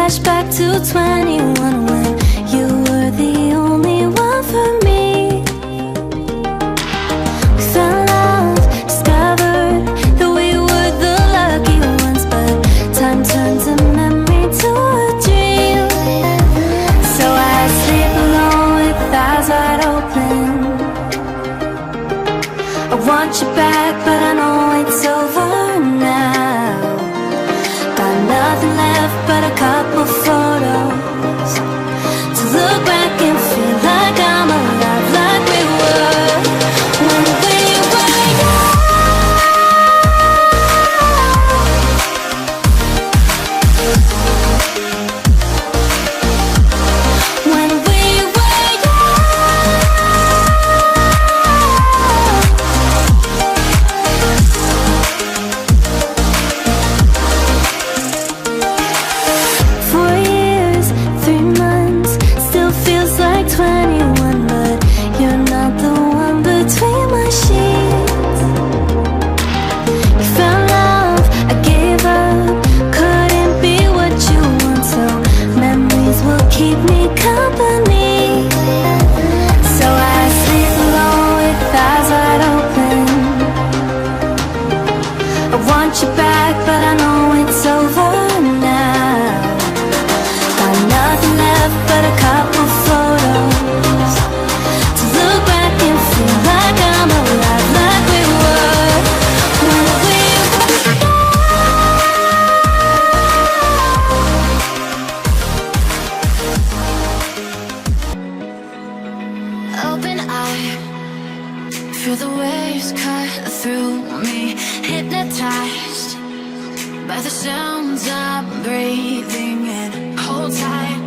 flashback to 21 when you were the only one for me. We fell in love, discovered that we were the lucky ones, but time turns a memory to a dream. So I sleep alone with eyes wide open. I want you back, but I know it's over now. Got nothing left but a couple photos to look back and feel like I'm alive, like we were when we were young. When we were young. Four years, 3 months, still feels like 21, but you're not the one between my sheets. You found love, I gave up, couldn't be what you want, so memories will keep me company. So I sleep alone with eyes wide open. I want you back, but I know it's over now. Got nothing left but a couple photos to look back and feel like I'm alive, like we were when we were young. Open eye, feel the waves cut through me, hypnotized by the sounds I'm breathing in. Hold tight,